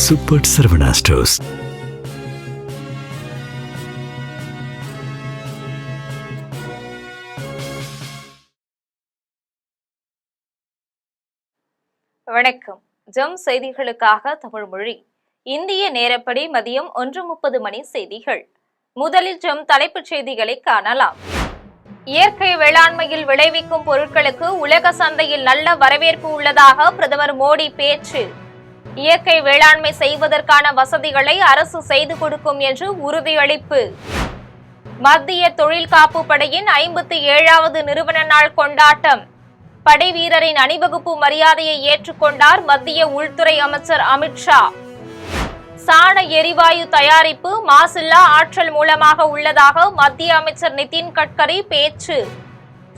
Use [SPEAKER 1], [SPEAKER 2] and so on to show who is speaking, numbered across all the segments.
[SPEAKER 1] Super Saravana stores.
[SPEAKER 2] வணக்கம். ஜம் செய்திகளுக்காக தமிழ் மொழி. இந்திய நேரப்படி மதியம் 1:30 மணி செய்திகள். முதலில் ஜம் தலைப்புச் செய்திகளை காணலாம். இயற்கை வேளாண்மையில் விளைவிக்கும் பொருட்களுக்கு உலக சந்தையில் நல்ல வரவேற்பு உள்ளதாக பிரதமர் மோடி பேச்சு. இயற்கை வேளாண்மை செய்வதற்கான வசதிகளை அரசு செய்து கொடுக்கும் என்று உறுதியளிப்பு. மத்திய தொழில் காப்பு படையின் 57வது நிறுவன நாள் கொண்டாட்டம். படை வீரரின் அணிவகுப்பு மரியாதையை ஏற்றுக்கொண்டார் மத்திய உள்துறை அமைச்சர் அமித்ஷா. சாண எரிவாயு தயாரிப்பு மாசில்லா ஆற்றல் மூலமாக உள்ளதாக மத்திய அமைச்சர் நிதின் கட்கரி பேச்சு.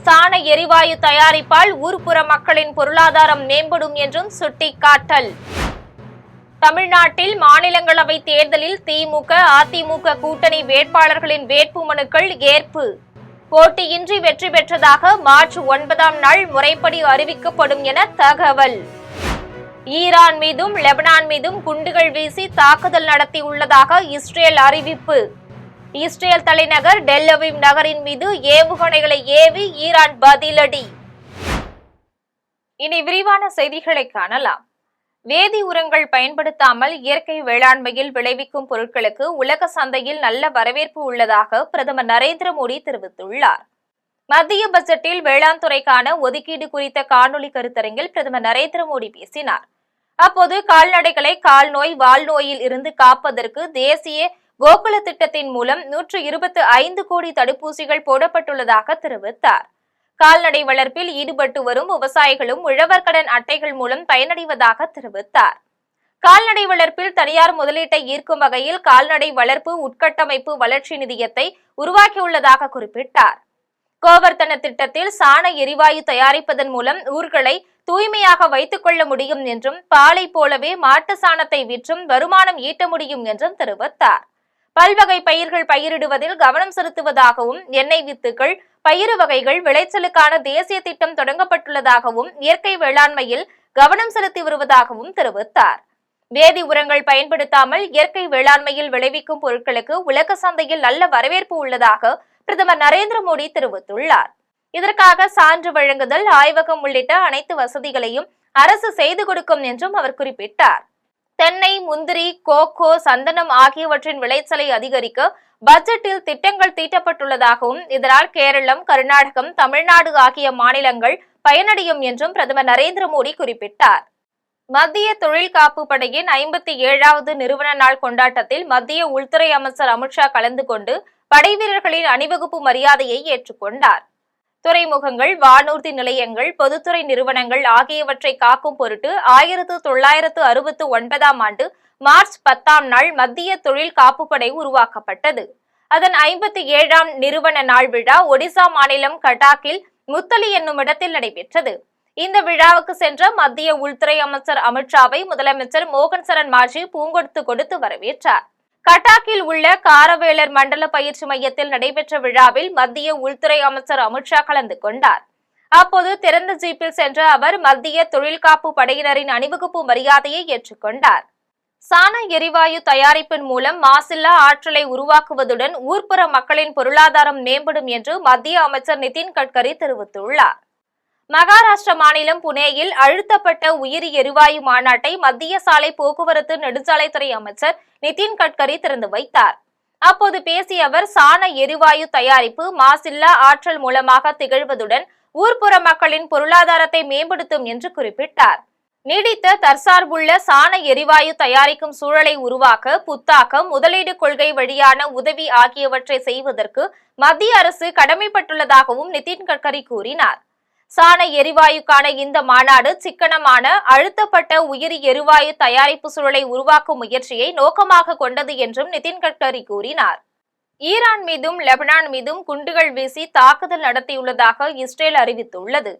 [SPEAKER 2] சாண எரிவாயு தயாரிப்பால் ஊர்ப்புற மக்களின் பொருளாதாரம் மேம்படும் என்றும் சுட்டிக்காட்டல். தமிழ்நாட்டில் மாநிலங்களவை தேர்தலில் திமுக, அதிமுக கூட்டணி வேட்பாளர்களின் வேட்புமனுக்கள் ஏற்பு. போட்டியின்றி வெற்றி பெற்றதாக மார்ச் 9ஆம் நாள் முறைப்படி அறிவிக்கப்படும் என தகவல். ஈரான் மீதும் லெபனான் மீதும் குண்டுகள் வீசி தாக்குதல் நடத்தியுள்ளதாக இஸ்ரேல் அறிவிப்பு. இஸ்ரேல் தலைநகர் டெல் அவீவ் நகரின் மீது ஏவுகணைகளை ஏவி ஈரான் பதிலடி. இனி விரிவான செய்திகளை காணலாம். வேதி உரங்கள் பயன்படுத்தாமல் இயற்கை வேளாண்மையில் விளைவிக்கும் பொருட்களுக்கு உலக சந்தையில் நல்ல வரவேற்பு உள்ளதாக பிரதமர் நரேந்திர மோடி தெரிவித்துள்ளார். மத்திய பட்ஜெட்டில் வேளாண் துறைக்கான ஒதுக்கீடு குறித்த காணொலி கருத்தரங்கில் பிரதமர் நரேந்திர மோடி பேசினார். அப்போது கால்நடைகளை கால்நோய், வால்நோயில் இருந்து காப்பதற்கு தேசிய கோகுல திட்டத்தின் மூலம் 125 கோடி தடுப்பூசிகள் போடப்பட்டுள்ளதாக தெரிவித்தார். கால்நடை வளர்ப்பில் ஈடுபட்டு வரும் விவசாயிகளும் உழவர் கடன் அட்டைகள் மூலம் பயனடைவதாக தெரிவித்தார். கால்நடை வளர்ப்பில் தனியார் முதலீட்டை ஈர்க்கும் வகையில் கால்நடை வளர்ப்பு உட்கட்டமைப்பு வளர்ச்சி நிதியத்தை உருவாக்கியுள்ளதாக குறிப்பிட்டார். கோவர்த்தன திட்டத்தில் சாண எரிவாயு தயாரிப்பதன் மூலம் ஊர்களை தூய்மையாக வைத்துக் கொள்ள முடியும் என்றும், பாலை போலவே மாட்டு சாணத்தை விற்றும் வருமானம் ஈட்ட முடியும் என்றும் தெரிவித்தார். பல்வகை பயிர்கள் பயிரிடுவதில் கவனம் செலுத்துவதாகவும், எண்ணெய் வித்துக்கள், பயிறு வகைகள் விளைச்சலுக்கான தேசிய திட்டம் தொடங்கப்பட்டுள்ளதாகவும், இயற்கை வேளாண்மையில் கவனம் செலுத்தி வருவதாகவும் தெரிவித்தார். வேதி உரங்கள் பயன்படுத்தாமல் இயற்கை வேளாண்மையில் விளைவிக்கும் பொருட்களுக்கு உலக சந்தையில் நல்ல வரவேற்பு உள்ளதாக பிரதமர் நரேந்திர மோடி தெரிவித்துள்ளார். இதற்காக சான்று வழங்குதல், ஆய்வகம் உள்ளிட்ட அனைத்து வசதிகளையும் அரசு செய்து கொடுக்கும் என்றும் அவர் குறிப்பிட்டார். தென்னை, முந்திரி, கோகோ, சந்தனம் ஆகியவற்றின் விளைச்சலை அதிகரிக்க பட்ஜெட்டில் திட்டங்கள் தீட்டப்பட்டுள்ளதாகவும், இதனால் கேரளம், கர்நாடகம், தமிழ்நாடு ஆகிய மாநிலங்கள் பயனடையும் என்றும் பிரதமர் நரேந்திர மோடி குறிப்பிட்டார். மத்திய தொழில் காப்பு படையின் 57வது நிறுவன நாள் கொண்டாட்டத்தில் மத்திய உள்துறை அமைச்சர் அமித்ஷா கலந்து கொண்டு படை வீரர்களின் அணிவகுப்பு மரியாதையை ஏற்றுக்கொண்டார். துறைமுகங்கள், வானூர்தி நிலையங்கள், பொதுத்துறை நிறுவனங்கள் ஆகியவற்றை காக்கும் பொருட்டு 1969ஆம் ஆண்டு மார்ச் 10ஆம் நாள் மத்திய தொழில் காப்புப்படை உருவாக்கப்பட்டது. அதன் 57ஆம் நிறுவன நாள் விழா ஒடிசா மாநிலம் கட்டாக்கில் முத்தலி என்னும் இடத்தில் நடைபெற்றது. இந்த விழாவுக்கு சென்ற மத்திய உள்துறை அமைச்சர் அமித்ஷாவை முதலமைச்சர் மோகன் சரண் மாஜி பூங்கொடுத்து கொடுத்து வரவேற்றார். கட்டாக்கில் உள்ள காரவேலர் மண்டல பயிற்சி மையத்தில் நடைபெற்ற விழாவில் மத்திய உள்துறை அமைச்சர் அமித்ஷா கலந்து கொண்டார். அப்போது திறந்த ஜீப்பில் சென்ற அவர் மத்திய தொழில் காப்பு படையினரின் அணிவகுப்பு மரியாதையை ஏற்றுக்கொண்டார். சாண எரிவாயு தயாரிப்பின் மூலம் மாசில்லா ஆற்றலை உருவாக்குவதுடன் ஊர்ப்புற மக்களின் பொருளாதாரம் மேம்படும் என்று மத்திய அமைச்சர் நிதின் கட்கரி தெரிவித்துள்ளார். மகாராஷ்டிர மாநிலம் புனேயில் அழுத்தப்பட்ட உயிரி எரிவாயு மாநாட்டை மத்திய சாலை போக்குவரத்து நெடுஞ்சாலைத்துறை அமைச்சர் நிதின் கட்கரி திறந்து வைத்தார். அப்போது பேசிய அவர், சாண எரிவாயு தயாரிப்பு மாசில்லா ஆற்றல் மூலமாக திகழ்வதுடன் ஊர்ப்புற மக்களின் பொருளாதாரத்தை மேம்படுத்தும் என்று குறிப்பிட்டார். நீடித்த தற்சார்புள்ள சாண எரிவாயு தயாரிக்கும் சூழலை உருவாக்க புத்தாக்கம், முதலீடு கொள்கை வழியான உதவி ஆகியவற்றை செய்வதற்கு மத்திய அரசு கடமைப்பட்டுள்ளதாகவும் நிதின் கட்கரி கூறினார். சாண எரிவாயுக்கான இந்த மாநாடு சிக்கனமான அழுத்தப்பட்ட உயிரி எரிவாயு தயாரிப்பு சூழலை உருவாக்கும் முயற்சியை நோக்கமாக கொண்டது என்றும் நிதின் கட்கரி கூறினார். ஈரான் மீதும் லெபனான் மீதும் குண்டுகள் வீசி தாக்குதல் நடத்தியுள்ளதாக இஸ்ரேல் அறிவித்துள்ளது.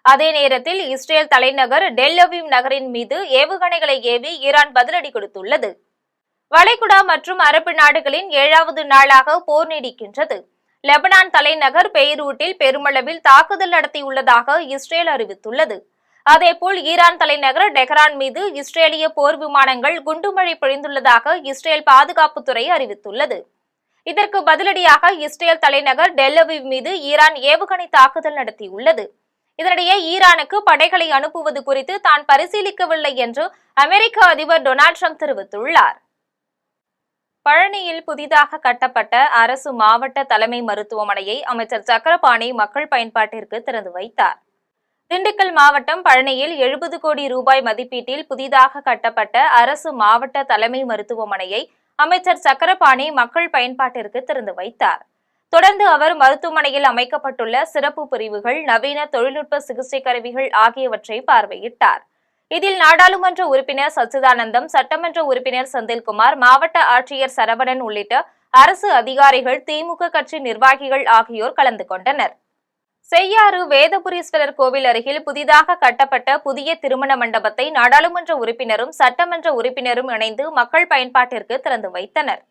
[SPEAKER 2] அதே நேரத்தில் இஸ்ரேல் தலைநகர் டெல் அவீவ் நகரின் மீது ஏவுகணைகளை ஏவி ஈரான் பதிலடி கொடுத்துள்ளது. வளைகுடா மற்றும் அரபு நாடுகளின் 7வது நாளாக போர் நீடிக்கின்றது. லெபனான் தலைநகர் பெய்ரூட்டில் பெருமளவில் தாக்குதல் நடத்தியுள்ளதாக இஸ்ரேல் அறிவித்துள்ளது. அதேபோல் ஈரான் தலைநகர் டெஹ்ரான் மீது இஸ்ரேலிய போர் விமானங்கள் குண்டுமழை பொழிந்துள்ளதாக இஸ்ரேல் பாதுகாப்புத்துறை அறிவித்துள்ளது. இதற்கு பதிலடியாக இஸ்ரேல் தலைநகர் டெல் அவீவ் மீது ஈரான் ஏவுகணை தாக்குதல் நடத்தியுள்ளது. இதனிடையே ஈரானுக்கு படைகளை அனுப்புவது குறித்து தான் பரிசீலிக்கவில்லை என்று அமெரிக்க அதிபர் டொனால்ட் ட்ரம்ப் தெரிவித்துள்ளார். பழனியில் புதிதாக கட்டப்பட்ட அரசு மாவட்ட தலைமை மருத்துவமனையை அமைச்சர் சக்கரபாணி மக்கள் பயன்பாட்டிற்கு திறந்து வைத்தார். திண்டுக்கல் மாவட்டம் பழனியில் 70 கோடி ரூபாய் மதிப்பீட்டில் புதிதாக கட்டப்பட்ட அரசு மாவட்ட தலைமை மருத்துவமனையை அமைச்சர் சக்கரபாணி மக்கள் பயன்பாட்டிற்கு திறந்து வைத்தார். தொடர்ந்து அவர் மருத்துவமனையில் அமைக்கப்பட்டுள்ள சிறப்பு பிரிவுகள், நவீன தொழில்நுட்ப சிகிச்சை கருவிகள் ஆகியவற்றை பார்வையிட்டார். இதில் நாடாளுமன்ற உறுப்பினர் சச்சிதானந்தம், சட்டமன்ற உறுப்பினர் செந்தில்குமார், மாவட்ட ஆட்சியர் சரவணன் உள்ளிட்ட அரசு அதிகாரிகள், திமுக கட்சி நிர்வாகிகள் ஆகியோர் கலந்து கொண்டனர். செய்யாறு வேதபுரீஸ்வரர் கோவில் அருகில் புதிதாக கட்டப்பட்ட புதிய திருமண மண்டபத்தை நாடாளுமன்ற உறுப்பினரும் சட்டமன்ற உறுப்பினரும் இணைந்து மக்கள் பயன்பாட்டிற்கு திறந்து வைத்தனர்.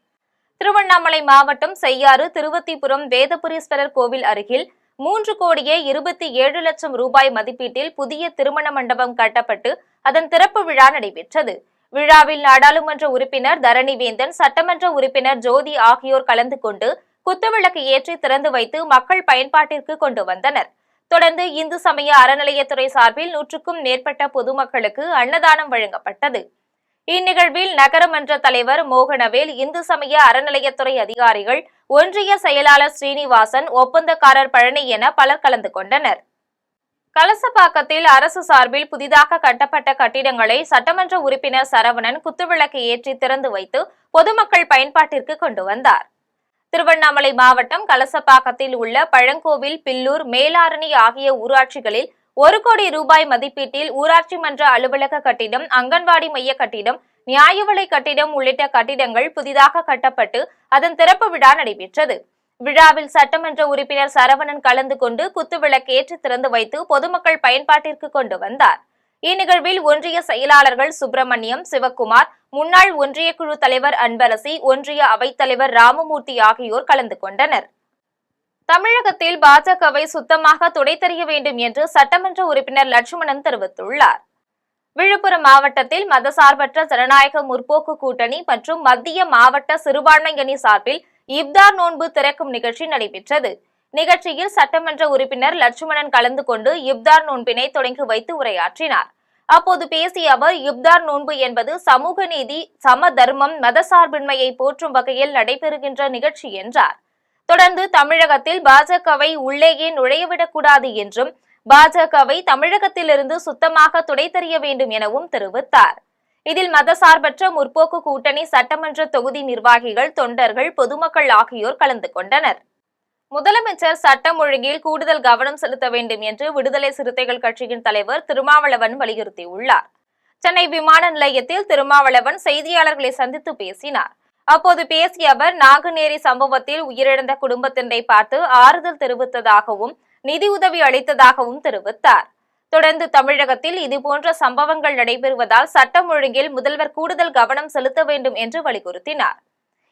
[SPEAKER 2] திருவண்ணாமலை மாவட்டம் செய்யாறு திருவத்திபுரம் வேதபுரீஸ்வரர் கோவில் அருகில் 3 கோடியே 27 லட்சம் ரூபாய் மதிப்பீட்டில் புதிய திருமண மண்டபம் கட்டப்பட்டு அதன் திறப்பு விழா நடைபெற்றது. விழாவில் நாடாளுமன்ற உறுப்பினர் தரணிவேந்தன், சட்டமன்ற உறுப்பினர் ஜோதி ஆகியோர் கலந்து கொண்டு குத்துவிளக்கு ஏற்றி திறந்து வைத்து மக்கள் பயன்பாட்டிற்கு கொண்டு வந்தனர். தொடர்ந்து இந்து சமய அறநிலையத்துறை சார்பில் 100க்கும் மேற்பட்ட பொதுமக்களுக்கு அன்னதானம் வழங்கப்பட்டது. இந்நிகழ்வில் நகரமன்ற தலைவர் மோகனவேல், இந்து சமய அறநிலையத்துறை அதிகாரிகள், ஒன்றிய செயலாளர் ஸ்ரீனிவாசன், ஒப்பந்தக்காரர் பழனி என பலர் கலந்து கொண்டனர். கலசப்பாக்கத்தில் அரசு சார்பில் புதிதாக கட்டப்பட்ட கட்டிடங்களை சட்டமன்ற உறுப்பினர் சரவணன் குத்துவிளக்கு ஏற்றி திறந்து வைத்து பொதுமக்கள் பயன்பாட்டிற்கு கொண்டு வந்தார். திருவண்ணாமலை மாவட்டம் கலசப்பாக்கத்தில் உள்ள பழங்கோவில், பில்லூர், மேலாரணி ஆகிய ஊராட்சிகளில் 1 கோடி ரூபாய் மதிப்பீட்டில் ஊராட்சி மன்ற அலுவலக கட்டிடம், அங்கன்வாடி மைய கட்டிடம், நியாய விலை கட்டிடம் உள்ளிட்ட கட்டிடங்கள் புதிதாக கட்டப்பட்டு அதன் திறப்பு விழா நடைபெற்றது. விழாவில் சட்டமன்ற உறுப்பினர் சரவணன் கலந்து கொண்டு குத்துவிளக்கு ஏற்றி திறந்து வைத்து பொதுமக்கள் பயன்பாட்டிற்கு கொண்டு வந்தார். இந்நிகழ்வில் ஒன்றிய செயலாளர்கள் சுப்பிரமணியம், சிவக்குமார், முன்னாள் ஒன்றிய குழு தலைவர் அன்பரசி, ஒன்றிய அவைத்தலைவர் ராமமூர்த்தி ஆகியோர் கலந்து கொண்டனர். தமிழகத்தில் பாஜகவை சுத்தமாக துடைத்தெறிய வேண்டும் என்று சட்டமன்ற உறுப்பினர் லட்சுமணன் தெரிவித்துள்ளார். விழுப்புரம் மாவட்டத்தில் மதசார்பற்ற ஜனநாயக முற்போக்கு கூட்டணி மற்றும் மத்திய மாவட்ட சிறுபான்மை அணி சார்பில் இப்தார் நோன்பு திறக்கும் நிகழ்ச்சி நடைபெற்றது. நிகழ்ச்சியில் சட்டமன்ற உறுப்பினர் லட்சுமணன் கலந்து கொண்டு இப்தார் நோன்பினை தொடங்கி வைத்து உரையாற்றினார். அப்போது பேசிய அவர், இப்தார் நோன்பு என்பது சமூக நீதி, சம தர்மம், மதசார்பின்மையை போற்றும் வகையில் நடைபெறுகின்ற நிகழ்ச்சி என்றார். தொடர்ந்து தமிழகத்தில் பாஜகவை உள்ளேயே நுழையவிடக்கூடாது என்றும் பாஜகவை தமிழகத்திலிருந்து சுத்தமாக துடைத்தெறிய வேண்டும் எனவும் தெரிவித்தார். இதில் மதசார்பற்ற முற்போக்கு கூட்டணி சட்டமன்ற தொகுதி நிர்வாகிகள், தொண்டர்கள், பொதுமக்கள் ஆகியோர் கலந்து கொண்டனர். முதலமைச்சர் சட்டம் ஒழுங்கில் கூடுதல் கவனம் செலுத்த வேண்டும் என்று விடுதலை சிறுத்தைகள் கட்சியின் தலைவர் திருமாவளவன் வலியுறுத்தியுள்ளார். சென்னை விமான நிலையத்தில் திருமாவளவன் செய்தியாளர்களை சந்தித்து பேசினார். அப்போது பேசிய அவர், நாங்குநேரி சம்பவத்தில் உயிரிழந்த குடும்பத்தினரை பார்த்து ஆறுதல் தெரிவித்ததாகவும் நிதியுதவி அளித்ததாகவும் தெரிவித்தார். தொடர்ந்து தமிழகத்தில் இதுபோன்ற சம்பவங்கள் நடைபெறுவதால் சட்டம் ஒழுங்கில் முதல்வர் கூடுதல் கவனம் செலுத்த வேண்டும் என்று வலியுறுத்தினார்.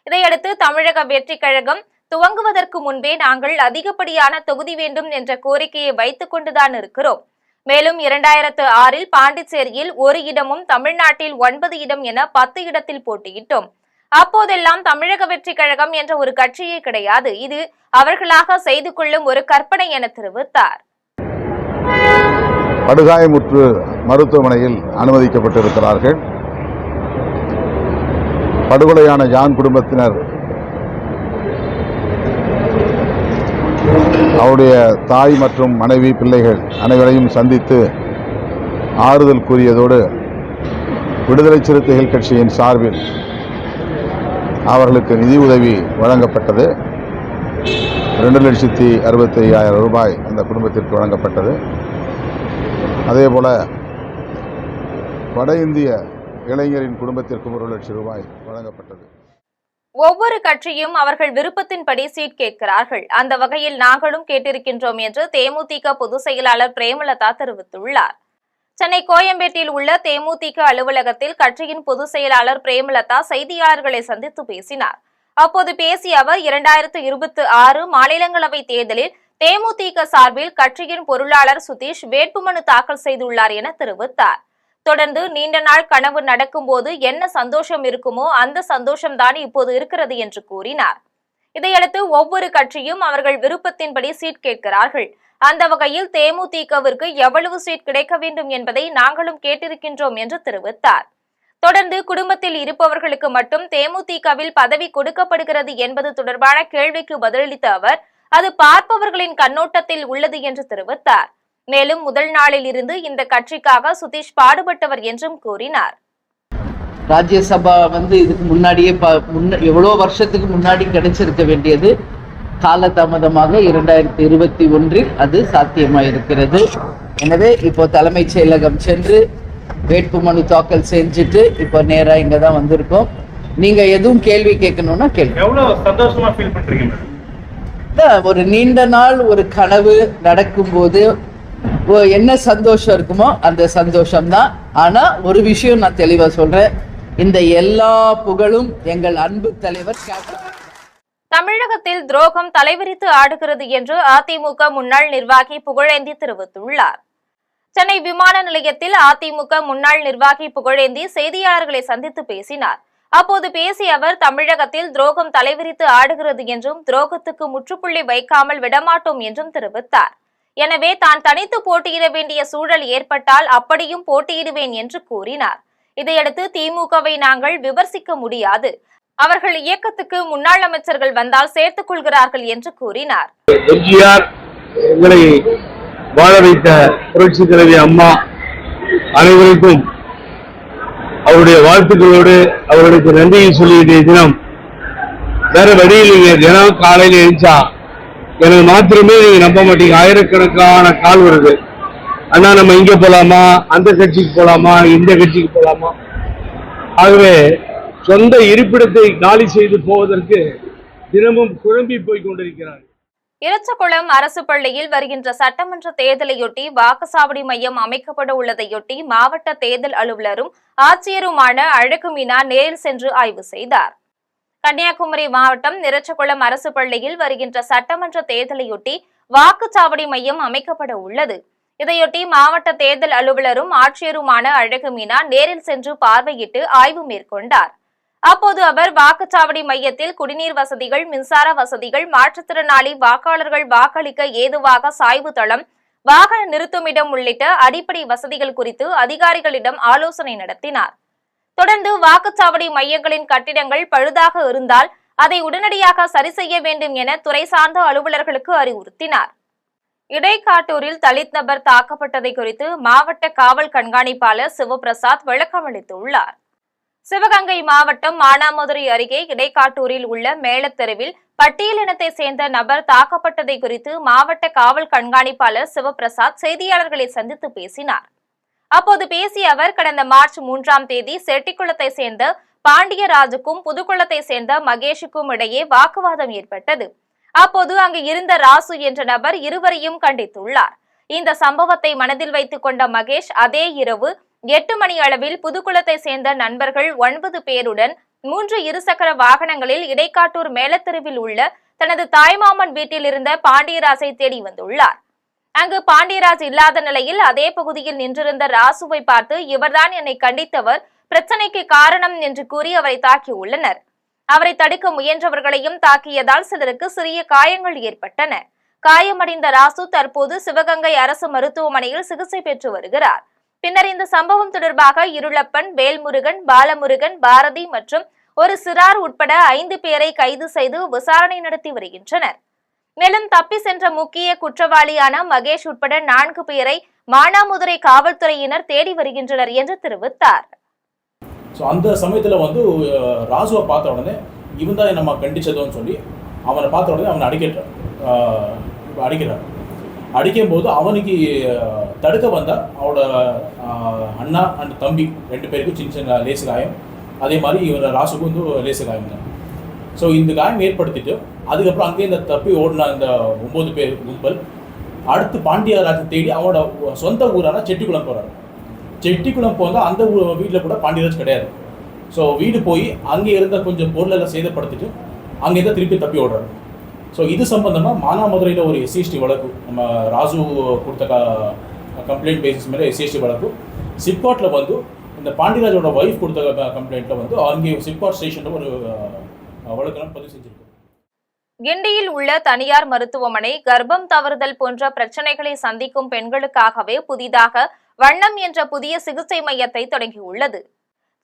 [SPEAKER 2] இதையடுத்து தமிழக வெற்றிக் கழகம் துவங்குவதற்கு முன்பே நாங்கள் அதிகப்படியான தொகுதி வேண்டும் என்ற கோரிக்கையை வைத்துக் கொண்டுதான் இருக்கிறோம். மேலும் 2006இல் பாண்டிச்சேரியில் 1 இடமும், தமிழ்நாட்டில் 9 இடம் என 10 இடத்தில் போட்டியிட்டோம். அப்போதெல்லாம் தமிழக வெற்றிக் கழகம் என்ற ஒரு கட்சியே கிடையாது. இது அவர்களாக செய்து கொள்ளும் ஒரு கற்பனை என தெரிவித்தார்.
[SPEAKER 1] படுகாயமுற்று மருத்துவமனையில் அனுமதிக்கப்பட்டிருக்கிறார்கள். படுகொலையான ஜான் குடும்பத்தினர் அவருடைய தாய் மற்றும் மனைவி, பிள்ளைகள் அனைவரையும் சந்தித்து ஆறுதல் கூறியதோடு விடுதலை சிறுத்தைகள் கட்சியின் சார்பில் அவர்களுக்கு நிதி உதவி வழங்கப்பட்டது. 2,65,000 ரூபாய் அந்த குடும்பத்திற்கு வழங்கப்பட்டது. அதேபோல வட இந்திய இளைஞரின் குடும்பத்திற்கும் 1 லட்சம் ரூபாய் வழங்கப்பட்டது.
[SPEAKER 2] ஒவ்வொரு கட்சியும் அவர்கள் விருப்பத்தின்படி சீட் கேட்கிறார்கள். அந்த வகையில் நாங்களும் கேட்டிருக்கின்றோம் என்று தேமுதிக பொதுச் செயலாளர் பிரேமலதா தெரிவித்துள்ளார். சென்னை கோயம்பேட்டில் உள்ள தேமுதிக அலுவலகத்தில் கட்சியின் பொதுச் செயலாளர் பிரேமலதா செய்தியாளர்களை சந்தித்து பேசினார். அப்போது பேசிய அவர், 2026 மாநிலங்களவை தேர்தலில் தேமுதிக சார்பில் கட்சியின் பொருளாளர் சுதீஷ் வேட்புமனு தாக்கல் செய்துள்ளார் என தெரிவித்தார். தொடர்ந்து நீண்ட நாள் கனவு நடக்கும் போது என்ன சந்தோஷம் இருக்குமோ அந்த சந்தோஷம்தான் இப்போது இருக்கிறது என்று கூறினார். இதையடுத்து ஒவ்வொரு கட்சியும் அவர்கள் விருப்பத்தின்படி சீட் கேட்கிறார்கள். அந்த வகையில் தேமுதிகவிற்கு எவ்வளவு சீட் கிடைக்க வேண்டும் என்பதை நாங்களும் கேட்டிருக்கின்றோம் என்று தெரிவித்தார். தொடர்ந்து குடும்பத்தில் இருப்பவர்களுக்கு மட்டும் தேமுதிகவில் பதவி கொடுக்கப்படுகிறது என்பது தொடர்பான கேள்விக்கு பதிலளித்த அவர், அது பார்ப்பவர்களின் கண்ணோட்டத்தில் உள்ளது என்று தெரிவித்தார். மேலும் முதல் நாளில் இருந்து இந்த கட்சிக்காக சுதீஷ் பாடுபட்டவர் என்றும் கூறினார்.
[SPEAKER 3] ராஜ்யசபா இதுக்கு முன்னாடியே எவ்வளோ வருஷத்துக்கு முன்னாடி கிடைச்சிருக்க வேண்டியது காலதாமதமாக 2021 அது சாத்தியமாயிருக்கிறது. எனவே இப்போ தலைமைச் செயலகம் சென்று வேட்புமனு தாக்கல் செஞ்சுட்டு இப்போ நேரா இங்க தான் வந்திருக்கோம். நீங்க எதுவும் கேள்வி கேட்கணும்னா கேள்வி.
[SPEAKER 4] எவ்வளவு சந்தோஷமா ஃபீல் பண்றீங்க?
[SPEAKER 3] ஒரு நீண்ட நாள் ஒரு கனவு நடக்கும்போது என்ன சந்தோஷம் இருக்குமோ அந்த சந்தோஷம்தான். ஆனா ஒரு விஷயம் நான் தெளிவா சொல்றேன், இந்த எல்லா புகழும் எங்கள் அன்பு தலைவர்
[SPEAKER 2] தமிழகத்தில் துரோகம் தலைவிரித்து ஆடுகிறது என்று அதிமுக முன்னாள் நிர்வாகி புகழேந்தி தெரிவித்துள்ளார். சென்னை விமான நிலையத்தில் அதிமுக முன்னாள் நிர்வாகி புகழேந்தி செய்தியாளர்களை சந்தித்து பேசினார். அப்போது பேசிய அவர், தமிழகத்தில் துரோகம் தலைவிரித்து ஆடுகிறது என்றும் துரோகத்துக்கு முற்றுப்புள்ளி வைக்காமல் விடமாட்டோம் என்றும் தெரிவித்தார். எனவே தான் தனித்து போட்டியிட வேண்டிய சூழல் ஏற்பட்டால் அப்படியும் போட்டியிடுவேன் என்று கூறினார். இதையடுத்து திமுகவை நாங்கள் விமர்சிக்க முடியாது, அவர்கள் இயக்கத்துக்கு முன்னாள் அமைச்சர்கள் வந்தால் சேர்த்துக் கொள்கிறார்கள் என்று கூறினார்.
[SPEAKER 4] எம்ஜிஆர் எங்களை வாழ வைத்த புரட்சி தலைவி அம்மா அனைவருக்கும் அவருடைய வாழ்த்துக்களோடு அவர்களுக்கு நன்றியை சொல்லிய தினம். வேற வழி இல்லைங்க. தினம் காலையில எழுந்தா எனக்கு மாத்திரமே நீங்க நம்ப மாட்டீங்க, ஆயிரக்கணக்கான கால் வருது. ஆனா நம்ம இங்க போலாமா, அந்த கட்சிக்கு போலாமா, இந்த கட்சிக்கு போலாமா. ஆகவே சொந்த இருப்பிடத்தை காலி செய்து போவதற்கு தினமும் குழம்பி போய் கொண்டிருக்கிறார்.
[SPEAKER 2] இறச்சகுளம் அரசு பள்ளியில் வருகின்ற சட்டமன்ற தேர்தலையொட்டி வாக்குச்சாவடி மையம் அமைக்கப்பட உள்ளதையொட்டி மாவட்ட தேர்தல் அலுவலரும் ஆட்சியருமான அழகு மீனா நேரில் சென்று ஆய்வு செய்தார். கன்னியாகுமரி மாவட்டம் இறச்சகுளம் அரசு பள்ளியில் வருகின்ற சட்டமன்ற தேர்தலையொட்டி வாக்குச்சாவடி மையம் அமைக்கப்பட உள்ளது. இதையொட்டி மாவட்ட தேர்தல் அலுவலரும் ஆட்சியருமான அழகு மீனா நேரில் சென்று பார்வையிட்டு ஆய்வு மேற்கொண்டார். அப்போது அவர் வாக்குச்சாவடி மையத்தில் குடிநீர் வசதிகள், மின்சார வசதிகள், மாற்றுத்திறனாளி வாக்காளர்கள் வாக்களிக்க ஏதுவாக சாய்வு தளம், வாகன நிறுத்துமிடம் உள்ளிட்ட அடிப்படை வசதிகள் குறித்து அதிகாரிகளிடம் ஆலோசனை நடத்தினார். தொடர்ந்து வாக்குச்சாவடி மையங்களின் கட்டிடங்கள் பழுதாக இருந்தால் அதை உடனடியாக சரி செய்ய வேண்டும் என துறை சார்ந்த அலுவலர்களுக்கு அறிவுறுத்தினார். இடைக்காட்டூரில் தலித் நபர் தாக்கப்பட்டதை குறித்து மாவட்ட காவல் கண்காணிப்பாளர் சிவபிரசாத் விளக்கம் அளித்துள்ளார். சிவகங்கை மாவட்டம் மானாமதுரை அருகே இடைக்காட்டூரில் உள்ள மேலத்தெருவில் பட்டியலினத்தை சேர்ந்த நபர் தாக்கப்பட்டதை குறித்து மாவட்ட காவல் கண்காணிப்பாளர் சிவபிரசாத் செய்தியாளர்களை சந்தித்து பேசினார். அப்போது பேசிய அவர், கடந்த மார்ச் 3ஆம் தேதி செட்டிக்குளத்தை சேர்ந்த பாண்டியராஜுக்கும் புதுக்குளத்தை சேர்ந்த மகேஷுக்கும் இடையே வாக்குவாதம் ஏற்பட்டது. அப்போது அங்கு இருந்த ராசு என்ற நபர் இருவரையும் கண்டித்துள்ளார். இந்த சம்பவத்தை மனதில் வைத்துக் கொண்ட மகேஷ் அதே இரவு 8 மணி அளவில் புதுக்குளத்தை சேர்ந்த நண்பர்கள் 9 பேருடன் 3 இருசக்கர வாகனங்களில் இடைக்காட்டூர் மேலத்தெருவில் உள்ள தனது தாய்மாமன் வீட்டில் இருந்த பாண்டியராஜை தேடி வந்துள்ளார். அங்கு பாண்டியராஜ் இல்லாத நிலையில் அதே பகுதியில் நின்றிருந்த ராசுவை பார்த்து, இவர்தான் என்னை கண்டித்தவர், பிரச்சனைக்கு காரணம் என்று கூறி அவரை தாக்கியுள்ளனர். அவரை தடுக்க முயன்றவர்களையும் தாக்கியதால் சிலருக்கு சிறிய காயங்கள் ஏற்பட்டன. காயமடைந்த ராசு தற்போது சிவகங்கை அரசு மருத்துவமனையில் சிகிச்சை பெற்று வருகிறார். பின்னர் இந்த சம்பவம் தொடர்பாக இருளப்பன், வேல்முருகன், பாலமுருகன், பாரதி மற்றும் ஒரு சிறார் உட்பட 5 பேரை கைது செய்து விசாரணை நடத்தி வருகின்றனர். மேலும் தப்பி சென்ற முக்கிய குற்றவாளியான மகேஷ் உட்பட 4 பேரை மானாமதுரை காவல்துறையினர் தேடி வருகின்றனர் என்று தெரிவித்தார்.
[SPEAKER 5] அந்த சமயத்தில் ராசுவை பார்த்த உடனே இவன் தான் நம்ம கண்டிச்சதுன்னு சொல்லி அவனை பார்த்த உடனே அவனை அடிக்கிறார். அடிக்கும் போது அவனுக்கு தடுக்க வந்தால் அவனோட அண்ணா அண்ட் தம்பி 2 பேருக்கும் சின்ன சின்ன லேசு காயம், அதே மாதிரி இவன் ராசுக்கும் லேசு காயம் தான். ஸோ இந்த காயம் ஏற்படுத்திட்டு அதுக்கப்புறம் அங்கேயே இந்த தப்பி ஓடின இந்த 9 பேர் கும்பல் அடுத்து பாண்டியராஜை தேடி அவனோட சொந்த ஊரான செட்டிக்குளம் போகிறார். செட்டிக்குளம் போனால் அந்த வீட்டில் கூட பாண்டியராஜ் கிடையாது. ஸோ வீடு போய் அங்கே இருந்த கொஞ்சம் பொருளெல்லாம் சேதப்படுத்திட்டு அங்கேருந்து திருப்பி தப்பி ஓடுறாரு. ஸோ இது சம்பந்தமாக மானாமதுரையில் ஒரு எஸ்சிஎஸ்டி வழக்கு, நம்ம ராஜு கொடுத்த கம்ப்ளைண்ட் பேசிஸ் மேலே எஸ்சிஎஸ்டி வழக்கு, சிப்காட்டில் வந்து இந்த பாண்டியராஜோட ஒய்ஃப் கொடுத்த கம்ப்ளைண்ட்டில் வந்து அங்கே சிப்காட் ஸ்டேஷனில் ஒரு வழக்கெல்லாம் பதிவு செஞ்சிருக்கு.
[SPEAKER 2] கிண்டியில் உள்ள தனியார் மருத்துவமனை கர்ப்பம் தவறுதல் போன்ற பிரச்சனைகளை சந்திக்கும் பெண்களுக்காகவே புதிதாக வண்ணம் என்ற புதிய சிகிச்சை மையத்தை தொடங்கியுள்ளது.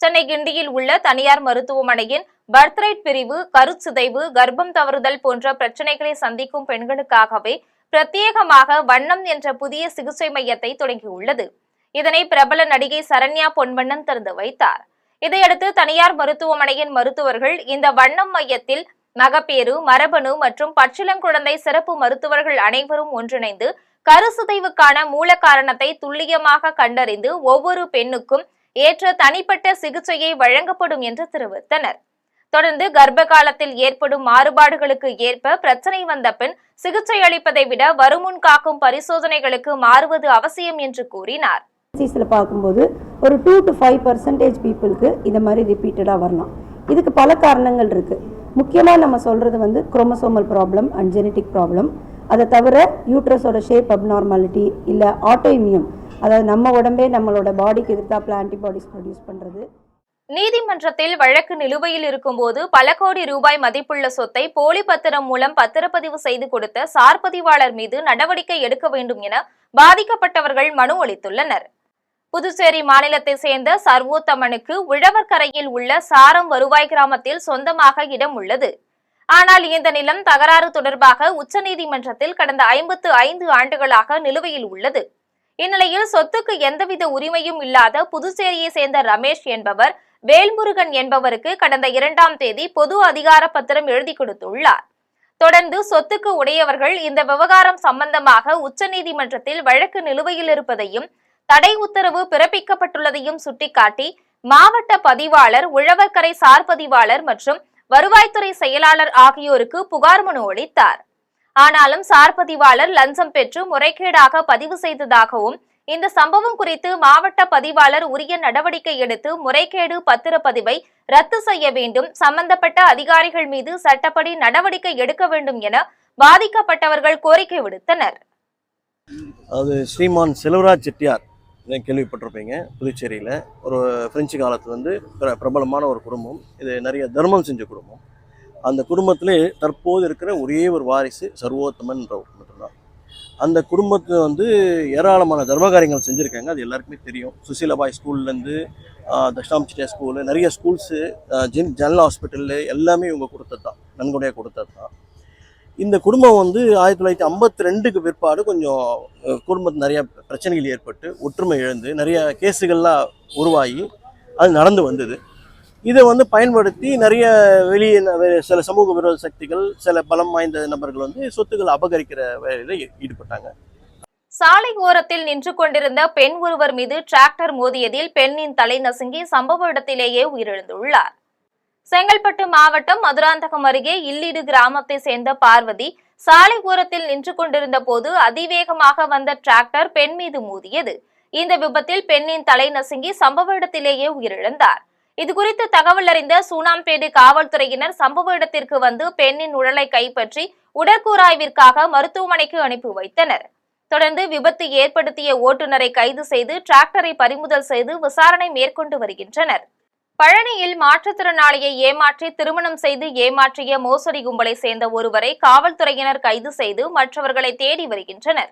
[SPEAKER 2] சென்னை கிண்டியில் உள்ள தனியார் மருத்துவமனையின் பர்த்ரைட் பிரிவு கருச்சிதைவு, கர்ப்பம் தவறுதல் போன்ற பிரச்சனைகளை சந்திக்கும் பெண்களுக்காகவே பிரத்யேகமாக வண்ணம் என்ற புதிய சிகிச்சை மையத்தை தொடங்கியுள்ளது. இதனை பிரபல நடிகை சரண்யா பொன்வண்ணன் திறந்து வைத்தார். இதையடுத்து தனியார் மருத்துவமனையின் மருத்துவர்கள் இந்த வண்ணம் மையத்தில் மகப்பேறு, மரபணு மற்றும் பச்சிளங்குழந்தை சிறப்பு மருத்துவர்கள் அனைவரும் ஒன்றிணைந்து கருச்சிதைவுக்கான மூல காரணத்தை துல்லியமாக கண்டறிந்து ஒவ்வொரு பெண்ணுக்கும் ஏற்ற தனிப்பட்ட சிகிச்சையை வழங்கப்படும் என்று தெரிவித்தனர். தொடர்ந்து கர்ப்ப காலத்தில் ஏற்படும் மாறுபாடுகளுக்கு ஏற்ப பிரச்சனை வந்த பின் சிகிச்சை அளிப்பதை விட வருமுன் காக்கும் பரிசோதனைகளுக்கு மாறுவது அவசியம் என்று கூறினார்.
[SPEAKER 6] பார்க்கும்போது ஒரு 2 to 5% பீப்புளுக்கு இந்த மாதிரி ரிப்பீட்டடாக வரலாம். இதுக்கு பல காரணங்கள் இருக்கு. முக்கியமாக நம்ம சொல்றது வந்து chromosomal problem and genetic problem. அதை தவிர யூட்ரஸோட ஷேப் அப்நார்மாலிட்டி, இல்லை ஆட்டோஇம்யூன், அதாவது நம்ம உடம்பே நம்மளோட பாடிக்கு எதிர்த்தாப்புல ஆன்டிபாடிஸ் ப்ரொடியூஸ் பண்றது.
[SPEAKER 2] நீதிமன்றத்தில் வழக்கு நிலுவையில் இருக்கும்போது பல கோடி ரூபாய் மதிப்புள்ள சொத்தை போலி பத்திரம் மூலம் பத்திரப்பதிவு செய்து கொடுத்த சார்பதிவாளர் மீது நடவடிக்கை எடுக்க வேண்டும் என பாதிக்கப்பட்டவர்கள் மனு அளித்துள்ளனர். புதுச்சேரி மாநிலத்தை சேர்ந்த சர்வோத்தமனுக்கு உழவர்கரையில் உள்ள சாரம் வருவாய் கிராமத்தில் சொந்தமாக இடம் உள்ளது. ஆனால் இந்த நிலம் தகராறு தொடர்பாக உச்சநீதிமன்றத்தில் கடந்த 55 ஆண்டுகளாக நிலுவையில் உள்ளது. இந்நிலையில் சொத்துக்கு எந்தவித உரிமையும் இல்லாத புதுச்சேரியை சேர்ந்த ரமேஷ் என்பவர் வேல்முருகன் என்பவருக்கு கடந்த 2ஆம் தேதி பொது அதிகார பத்திரம் எழுதி கொடுத்துள்ளார். தொடர்ந்து சொத்துக்கு உடையவர்கள் இந்த விவகாரம் சம்பந்தமாக உச்சநீதிமன்றத்தில் வழக்கு நிலுவையில் இருப்பதையும் தடை உத்தரவு பிறப்பிக்கப்பட்டுள்ளதையும் சுட்டிக்காட்டி மாவட்ட பதிவாளர், உழவர்கரை சார் பதிவாளர் மற்றும் வருவாய்த்துறை செயலாளர் ஆகியோருக்கு புகார் மனு அளித்தார். ஆனாலும் சார் பதிவாளர் லஞ்சம் பெற்று முறைகேடாக பதிவு செய்ததாகவும் இந்த சம்பவம் குறித்து மாவட்ட பதிவாளர் உரிய நடவடிக்கை எடுத்து முறைகேடு பத்திரப்பதிவை ரத்து செய்ய வேண்டும், சம்பந்தப்பட்ட அதிகாரிகள் மீது சட்டப்படி நடவடிக்கை எடுக்க வேண்டும் என பாதிக்கப்பட்டவர்கள் கோரிக்கை விடுத்தனர்.
[SPEAKER 7] அது ஸ்ரீமான் செல்வராஜ் செட்டியார் கேள்விப்பட்டிருப்பீங்க. புதுச்சேரியில் ஒரு பிரெஞ்சு காலத்தில் வந்து பிரபலமான ஒரு குடும்பம். இது நிறைய தர்மம் செஞ்ச குடும்பம். அந்த குடும்பத்திலே தற்போது இருக்கிற ஒரே ஒரு வாரிசு சர்வோத்தமன் மட்டும்தான். அந்த குடும்பத்தை வந்து ஏராளமான தர்மகாரியங்கள் செஞ்சுருக்காங்க. அது எல்லாருக்குமே தெரியும். சுசீலபாய் ஸ்கூல்லேருந்து தட்சிணாமூர்த்தி ஸ்கூலு, நிறைய ஸ்கூல்ஸு, ஜெனரல் ஹாஸ்பிட்டலு எல்லாமே இவங்க கொடுத்தது தான், நன்கொடையாக கொடுத்தது தான். இந்த குடும்பம் வந்து 1952க்கு பிற்பாடு கொஞ்சம் குடும்பத்தில் நிறைய பிரச்சனைகள் ஏற்பட்டு ஒற்றுமை இழந்து நிறைய கேஸுகள்லாம் உருவாகி அது நடந்து வந்தது. இதை வந்து பயன்படுத்தி நிறைய வெளியே சில சமூக விரோத சக்திகள், சில பலம் வாய்ந்த நபர்கள் வந்து சொத்துக்கள் அபகரிக்கிற வேலையில் ஈடுபட்டாங்க.
[SPEAKER 2] சாலை ஓரத்தில் நின்று கொண்டிருந்த பெண் ஒருவர் மீது டிராக்டர் மோதியதில் பெண்ணின் தலை நசுங்கி சம்பவ இடத்திலேயே உயிரிழந்துள்ளார். செங்கல்பட்டு மாவட்டம் மதுராந்தகம் அருகே இல்லீடு கிராமத்தை சேர்ந்த பார்வதி சாலை ஓரத்தில் நின்று கொண்டிருந்த போது அதிவேகமாக வந்த டிராக்டர் பெண் மீது மோதியது. இந்த விபத்தில் பெண்ணின் தலை நசுங்கி சம்பவ இடத்திலேயே உயிரிழந்தார். இதுகுறித்து தகவல் அறிந்த சூனாம்பேடு காவல்துறையினர் சம்பவ இடத்திற்கு வந்து பெண்ணின் உடலை கைப்பற்றி உடற்கூராய்விற்காக மருத்துவமனைக்கு அனுப்பி வைத்தனர். தொடர்ந்து விபத்து ஏற்படுத்திய ஓட்டுநரை கைது செய்து டிராக்டரை பறிமுதல் செய்து விசாரணை மேற்கொண்டு வருகின்றனர். பழனியில் மாற்றுத்திறனாளியை ஏமாற்றி திருமணம் செய்து ஏமாற்றிய மோசடி கும்பலை சேர்ந்த ஒருவரை காவல்துறையினர் கைது செய்து மற்றவர்களை தேடி வருகின்றனர்.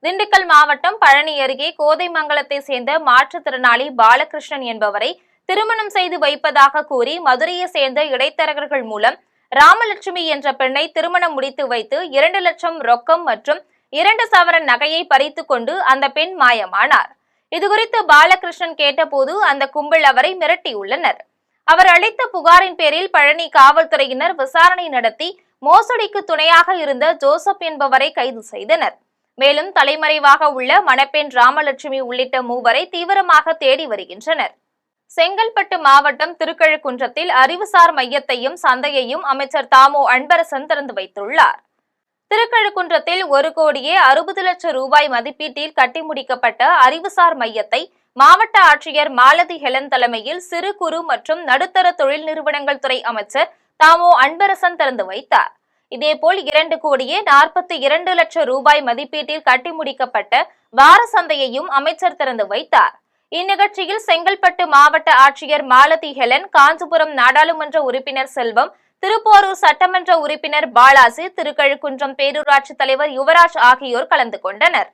[SPEAKER 2] திண்டுக்கல் மாவட்டம் பழனி அருகே கோதைமங்கலத்தை சேர்ந்த மாற்றுத்திறனாளி பாலகிருஷ்ணன் என்பவரை திருமணம் செய்து வைப்பதாக கூறி மதுரையை சேர்ந்த இடைத்தரகர்கள் மூலம் ராமலட்சுமி என்ற பெண்ணை திருமணம் முடித்து வைத்து 2 லட்சம் ரொக்கம் மற்றும் 2 சவரன் நகையை பறித்து கொண்டு அந்த பெண் மாயமானார். இதுகுறித்து பாலகிருஷ்ணன் கேட்டபோது அந்த கும்பல் அவரை மிரட்டியுள்ளனர். அவர் அளித்த புகாரின் பேரில் பழனி காவல்துறையினர் விசாரணை நடத்தி மோசடிக்கு துணையாக இருந்த ஜோசப் என்பவரை கைது செய்தனர். மேலும் தலைமறைவாக உள்ள மணப்பெண் ராமலட்சுமி உள்ளிட்ட 3 தீவிரமாக தேடி வருகின்றனர். செங்கல்பட்டு மாவட்டம் திருக்கழுக்குன்றத்தில் அறிவுசார் மையத்தையும் சந்தையையும் அமைச்சர் தாமோ அன்பரசன் திறந்து வைத்துள்ளார். திருக்கழுக்குன்றத்தில் 1,60 லட்சம் ரூபாய் மதிப்பீட்டில் கட்டி முடிக்கப்பட்ட அறிவுசார் மையத்தை மாவட்ட ஆட்சியர் மாலதி ஹெலன் தலைமையில் சிறு குறு மற்றும் நடுத்தர தொழில் நிறுவனங்கள் துறை அமைச்சர் தாமோ அன்பரசன் திறந்து வைத்தார். இதேபோல் 2,42,00,000 ரூபாய் மதிப்பீட்டில் கட்டி முடிக்கப்பட்ட வார சந்தையையும் அமைச்சர் திறந்து வைத்தார். இந்நிகழ்ச்சியில் செங்கல்பட்டு மாவட்ட ஆட்சியர் மாலதி ஹெலன், காஞ்சிபுரம் நாடாளுமன்ற உறுப்பினர் செல்வம், திருப்போரூர் சட்டமன்ற உறுப்பினர் பாலாசி, திருக்கழுக்குன்றம் பேரூராட்சி தலைவர் யுவராஜ் ஆகியோர் கலந்து கொண்டனர்.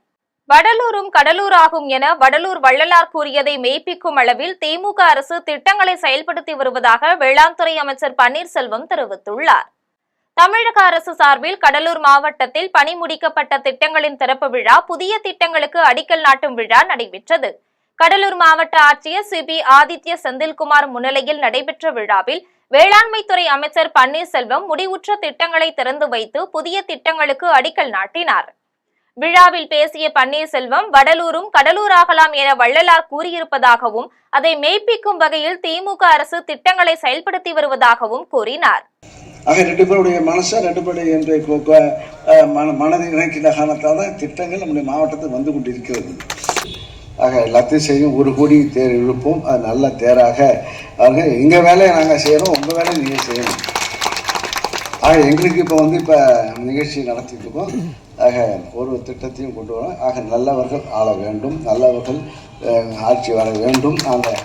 [SPEAKER 2] வடலூரும் கடலூராகும் என வடலூர் வள்ளலார் கூறியதை மெய்ப்பிக்கும் அளவில் திமுக அரசு திட்டங்களை செயல்படுத்தி வருவதாக வேளாண் துறை அமைச்சர் பன்னீர்செல்வம் தெரிவித்துள்ளார். தமிழக அரசு சார்பில் கடலூர் மாவட்டத்தில் பணி முடிக்கப்பட்ட திட்டங்களின் திறப்பு விழா, புதிய திட்டங்களுக்கு அடிக்கல் நாட்டும் விழா நடைபெற்றது. கடலூர் மாவட்ட ஆட்சியர் சிபி ஆதித்ய செந்தில்குமார் முன்னிலையில் நடைபெற்ற விழாவில் வேளாண்மை துறை அமைச்சர் பன்னீர்செல்வம் முடிவுற்ற திட்டங்களை திறந்து வைத்து புதிய திட்டங்களுக்கு அடிக்கல் நாட்டினார். விழாவில் பேசிய பன்னீர்செல்வம், வடலூரும் கடலூராகலாம் என வள்ளலார் கூறியிருப்பதாகவும் அதை மெய்ப்பிக்கும் வகையில் திமுக அரசு திட்டங்களை செயல்படுத்தி வருவதாகவும் கூறினார்.
[SPEAKER 8] ஆக ரெண்டு பேருடைய மனசை ரெண்டு பேருடைய மனதை இணைக்கின்ற காரணத்தால் தான் திட்டங்கள் நம்முடைய மாவட்டத்தில் வந்து கொண்டிருக்கிறது. ஆக எல்லாத்தையும் செய்யும், 1 கோடி தேர் இழுப்போம், அது நல்ல தேராக. ஆக எங்கள் வேலையை நாங்கள் செய்யணும், உங்கள் வேலையை நீங்கள் செய்யணும். ஆக எங்களுக்கு இப்போ இப்போ நிகழ்ச்சி நடத்திட்டு இருக்கோம். ஆக ஒரு திட்டத்தையும் கொண்டு வரோம். ஆக நல்லவர்கள் ஆள வேண்டும், நல்லவர்கள் ஆட்சி வர வேண்டும். நாங்கள்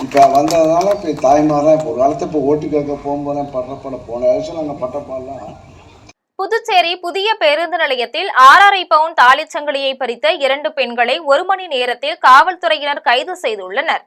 [SPEAKER 8] இப்போ வந்ததுனால இப்போ தாய்மாரெலாம் இப்போ ஒரு காலத்தை இப்போ ஓட்டு கேட்க போகும்போது பட்டப்பாட போன வருஷம் நாங்கள் பட்டப்பாடலாம்.
[SPEAKER 2] புதுச்சேரி புதிய பேருந்து நிலையத்தில் 6.5 பவுன் தாலிச்சங்கிலியை பறித்த 2 பெண்களை 1 மணி நேரத்தில் காவல்துறையினர் கைது செய்துள்ளனர்.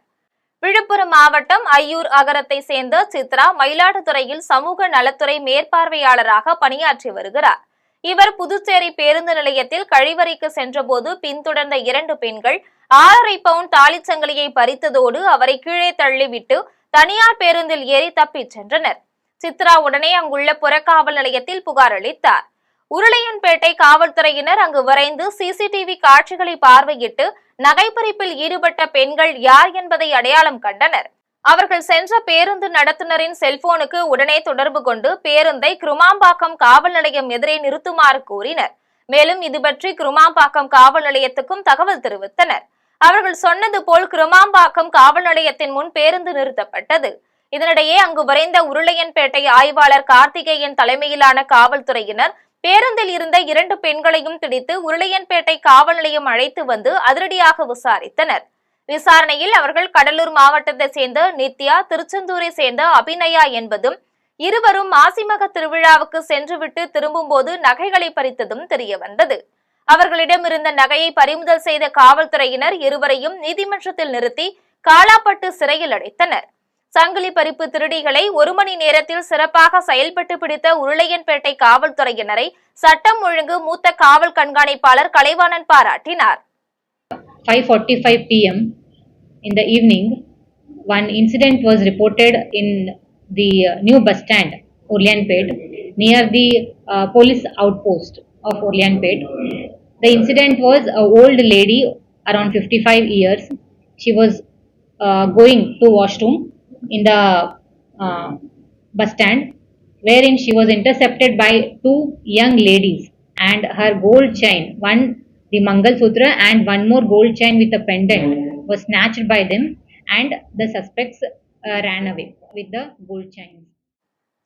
[SPEAKER 2] விழுப்புரம் மாவட்டம் ஐயூர் அகரத்தை சேர்ந்த சித்ரா மயிலாடுதுறையில் சமூக நலத்துறை மேற்பார்வையாளராக பணியாற்றி வருகிறார். இவர் புதுச்சேரி பேருந்து நிலையத்தில் கழிவறைக்கு சென்றபோது பின்தொடர்ந்த 2 பெண்கள் 6.5 பவுன் தாலிச்சங்கிலியை பறித்ததோடு அவரை கீழே தள்ளிவிட்டு தனியார் பேருந்தில் ஏறி தப்பிச் சென்றனர். சித்ரா உடனே அங்குள்ள புறக்காவல் நிலையத்தில் புகார் அளித்தார். உருளையன்பேட்டை காவல்துறையினர் அங்கு விரைந்து சிசிடிவி காட்சிகளை பார்வையிட்டு நகைப்பறிப்பில் ஈடுபட்ட பெண்கள் யார் என்பதை அடையாளம் கண்டனர். அவர்கள் சென்ற பேருந்து நடத்துனரின் செல்போனுக்கு உடனே தொடர்பு கொண்டு பேருந்தை கிருமாம்பாக்கம் காவல் நிலையம் எதிரே நிறுத்துமாறு கூறினர். மேலும் இதுபற்றி கிருமாம்பாக்கம் காவல் நிலையத்துக்கும் தகவல் தெரிவித்தனர். அவர்கள் சொன்னது போல் கிருமாம்பாக்கம் காவல் நிலையத்தின் முன் பேருந்து நிறுத்தப்பட்டது. இதனிடையே அங்கு விரைந்த உருளையன்பேட்டை ஆய்வாளர் கார்த்திகேயன் தலைமையிலான காவல்துறையினர் பேருந்தில் இருந்த 2 பெண்களையும் பிடித்து உருளையன்பேட்டை காவல் நிலையம் அழைத்து வந்து அதிரடியாக விசாரித்தனர். விசாரணையில் அவர்கள் கடலூர் மாவட்டத்தை சேர்ந்த நித்யா, திருச்செந்தூரை சேர்ந்த அபிநயா என்பதும், இருவரும் மாசிமக திருவிழாவுக்கு சென்றுவிட்டு திரும்பும்போது நகைகளை பறித்ததும் தெரியவந்தது. அவர்களிடம் இருந்த நகையை பறிமுதல் செய்த காவல்துறையினர் இருவரையும் நீதிமன்றத்தில் நிறுத்தி காலாப்பட்டு சிறையில் அடைத்தனர். சங்கிலி பறிப்பு திருடிகளை 1 மணி நேரத்தில் சிறப்பாக செயல்பட்டு பிடித்த உருளையன்பேட்டை காவல்துறையினரை சட்டம் ஒழுங்கு மூத்த காவல் கண்காணிப்பாளர் கலைவாணன் பாராட்டினார்.
[SPEAKER 9] 5:45 p.m. in the evening, one incident was reported in the new bus stand, Orlianpet, near the police outpost of Orlianpet. The incident was an old lady around 55 years. She was going to washroom in the bus stand, wherein she was intercepted by 2 young ladies and her gold chain, one the Mangal Sutra and one more gold chain with a pendant was snatched by them, and the suspects ran away with the gold chains.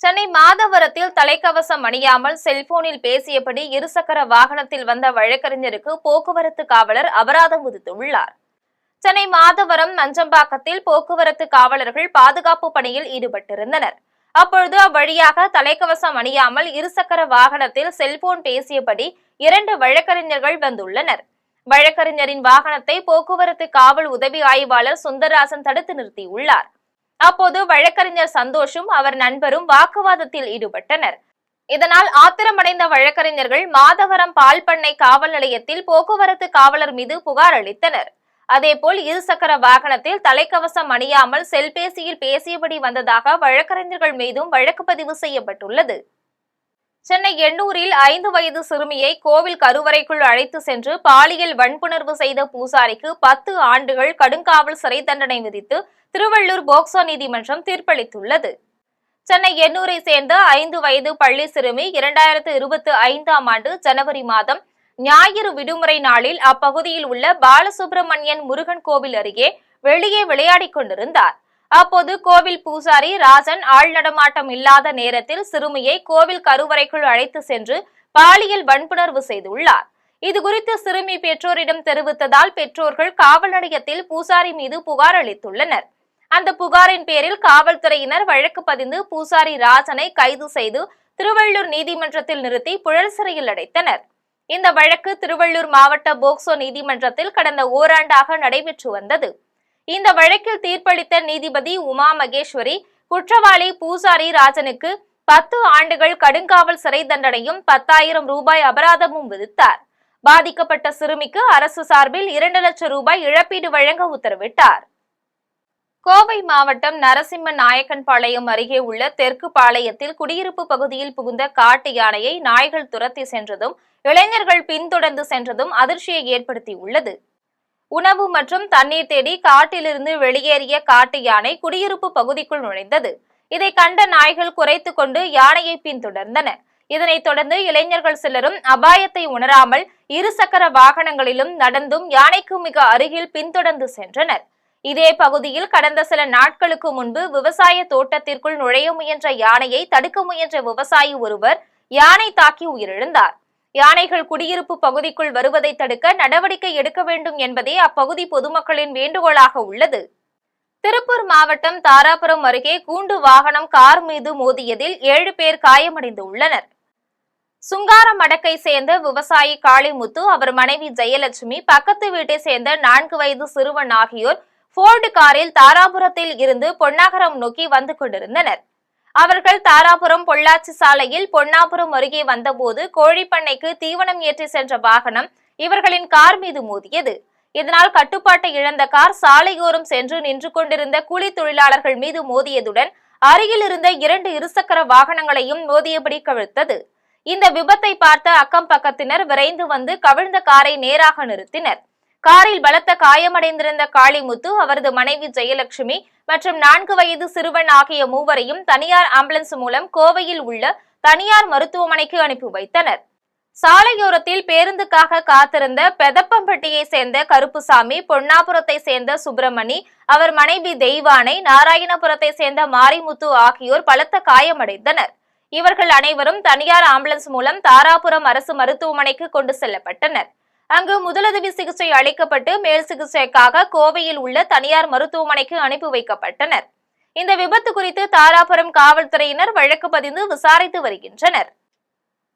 [SPEAKER 2] Chennai மாதவரத்தில் தலைக்கவசம் அணியாமல் செல்போனில் பேசியபடி இருசக்கர வாகனத்தில் வந்த வழக்கறிஞருக்கு போக்குவரத்து காவலர் அபராதம் விதித்துள்ளார். சென்னை மாதவரம் நஞ்சம்பாக்கத்தில் போக்குவரத்து காவலர்கள் பாதுகாப்பு பணியில் ஈடுபட்டிருந்தனர். அப்பொழுது அவ்வழியாக தலைக்கவசம் அணியாமல் இருசக்கர வாகனத்தில் செல்போன் பேசியபடி 2 வழக்கறிஞர்கள் வந்துள்ளனர். வழக்கறிஞரின் வாகனத்தை போக்குவரத்து காவல் உதவி ஆய்வாளர் சுந்தரராசன் தடுத்து நிறுத்தியுள்ளார். அப்போது வழக்கறிஞர் சந்தோஷும் அவர் நண்பரும் வாக்குவாதத்தில் ஈடுபட்டனர். இதனால் ஆத்திரமடைந்த வழக்கறிஞர்கள் மாதவரம் பால் பண்ணை காவல் நிலையத்தில் போக்குவரத்து காவலர் மீது புகார் அளித்தனர். அதேபோல் இருசக்கர வாகனத்தில் தலைக்கவசம் அணியாமல் செல்பேசியில் பேசியபடி வந்ததாக வழக்கறிஞர்கள் மீதும் வழக்கு பதிவு செய்யப்பட்டுள்ளது. சென்னை எண்ணூரில் 5 வயது சிறுமியை கோவில் கருவறைக்குள் அழைத்து சென்று பாலியல் வன்புணர்வு செய்த பூசாரிக்கு 10 ஆண்டுகள் கடுங்காவல் சிறை தண்டனை விதித்து திருவள்ளூர் போக்சோ நீதிமன்றம் தீர்ப்பளித்துள்ளது. சென்னை எண்ணூரை சேர்ந்த 5 வயது பள்ளி சிறுமி 2025ஆம் ஆண்டு ஜனவரி மாதம் ஞாயிறு விடுமுறை நாளில் அப்பகுதியில் உள்ள பாலசுப்பிரமணியன் முருகன் கோவில் அருகே வெளியே விளையாடிக் கொண்டிருந்தார். அப்போது கோவில் பூசாரி ராஜன் ஆள் நடமாட்டம் இல்லாத நேரத்தில் சிறுமியை கோவில் கருவறைக்குள் அழைத்து சென்று பாலியல் வன்புணர்வு செய்துள்ளார். இதுகுறித்து சிறுமி பெற்றோரிடம் தெரிவித்ததால் பெற்றோர்கள் காவல் நிலையத்தில் பூசாரி மீது புகார் அளித்துள்ளனர். அந்த புகாரின் பேரில் காவல்துறையினர் வழக்கு பதிந்து பூசாரி ராஜனை கைது செய்து திருவள்ளூர் நீதிமன்றத்தில் நிறுத்தி புழல் சிறையில் அடைத்தனர். இந்த வழக்கு திருவள்ளூர் மாவட்ட போக்சோ நீதிமன்றத்தில் கடந்த ஓராண்டாக நடைபெற்று வந்தது. இந்த வழக்கில் தீர்ப்பளித்த நீதிபதி உமா மகேஸ்வரி குற்றவாளி பூசாரி ராஜனுக்கு 10 ஆண்டுகள் கடுங்காவல் சிறை தண்டனையும் 10,000 ரூபாய் அபராதமும் விதித்தார். பாதிக்கப்பட்ட சிறுமிக்கு அரசு சார்பில் 2 லட்சம் ரூபாய் இழப்பீடு வழங்க உத்தரவிட்டார். கோவை மாவட்டம் நரசிம்ம நாயக்கன்பாளையம் அருகே உள்ள தெற்கு பாளையத்தில் குடியிருப்பு பகுதியில் புகுந்த காட்டு யானையை நாய்கள் துரத்தி சென்றதும் இளைஞர்கள் பின்தொடர்ந்து சென்றதும் அதிர்ச்சியை ஏற்படுத்தியுள்ளது. உணவு மற்றும் தண்ணீர் தேடி காட்டிலிருந்து வெளியேறிய காட்டு யானை குடியிருப்பு பகுதிக்குள் நுழைந்தது. இதை கண்ட நாய்கள் குறைத்துக் கொண்டு யானையை பின்தொடர்ந்தன. இதனைத் தொடர்ந்து இளைஞர்கள் சிலரும் அபாயத்தை உணராமல் இருசக்கர வாகனங்களிலும் நடந்தும் யானைக்கு மிக அருகில் பின்தொடர்ந்து சென்றனர். இதே பகுதியில் கடந்த சில நாட்களுக்கு முன்பு விவசாய தோட்டத்திற்குள் நுழைய முயன்ற யானையை தடுக்க முயன்ற விவசாயி ஒருவர் யானை தாக்கி உயிரிழந்தார். யானைகள் குடியிருப்பு பகுதிக்குள் வருவதை தடுக்க நடவடிக்கை எடுக்க வேண்டும் என்பதே அப்பகுதி பொதுமக்களின் வேண்டுகோளாக உள்ளது. திருப்பூர் மாவட்டம் தாராபுரம் அருகே கூண்டு வாகனம் கார் மீது மோதியதில் 7 பேர் காயமடைந்துள்ளனர். சுங்காரமடக்கை சேர்ந்த விவசாயி காளிமுத்து, அவர் மனைவி ஜெயலட்சுமி, பக்கத்து வீட்டை சேர்ந்த 4 வயது சிறுவன் ஆகியோர் போர்டு காரில் தாராபுரத்தில் இருந்து பொன்னாகரம் நோக்கி வந்து கொண்டிருந்தனர். அவர்கள் தாராபுரம் பொள்ளாச்சி சாலையில் பொன்னாபுரம் அருகே வந்தபோது கோழிப்பண்ணைக்கு தீவனம் ஏற்றி சென்ற வாகனம் இவர்களின் கார் மீது மோதியது. இதனால் கட்டுப்பாட்டை இழந்த கார் சாலையோரம் சென்று நின்று கொண்டிருந்த கூலி தொழிலாளர்கள் மீது மோதியதுடன் அருகில் இருந்த 2 இருசக்கர வாகனங்களையும் மோதியபடி கவிழ்த்தது. இந்த விபத்தை பார்த்த அக்கம் பக்கத்தினர் விரைந்து வந்து கவிழ்ந்த காரை நேராக நிறுத்தினர். காரில் பலத்த காயமடைந்திருந்த காளிமுத்து, அவரது மனைவி ஜெயலட்சுமி மற்றும் 4 வயது சிறுவன் ஆகிய மூவரையும் தனியார் ஆம்புலன்ஸ் மூலம் கோவையில் உள்ள தனியார் மருத்துவமனைக்கு அனுப்பி வைத்தனர். சாலையோரத்தில் பேருந்துக்காக காத்திருந்த பெதப்பம்பட்டியை சேர்ந்த கருப்புசாமி, பொன்னாபுரத்தை சேர்ந்த சுப்பிரமணி, அவர் மனைவி தெய்வானை, நாராயணபுரத்தை சேர்ந்த மாரிமுத்து ஆகியோர் பலத்த காயமடைந்தனர். இவர்கள் அனைவரும் தனியார் ஆம்புலன்ஸ் மூலம் தாராபுரம் அரசு மருத்துவமனைக்கு கொண்டு செல்லப்பட்டனர். அங்கு முதலுதவி சிகிச்சை அளிக்கப்பட்டு மேல் சிகிச்சைக்காக கோவையில் உள்ள தனியார் மருத்துவமனைக்கு அனுப்பி வைக்கப்பட்டனர். இந்த விபத்து குறித்து தாராபுரம் காவல்துறையினர் வழக்கு பதிந்து விசாரித்து வருகின்றனர்.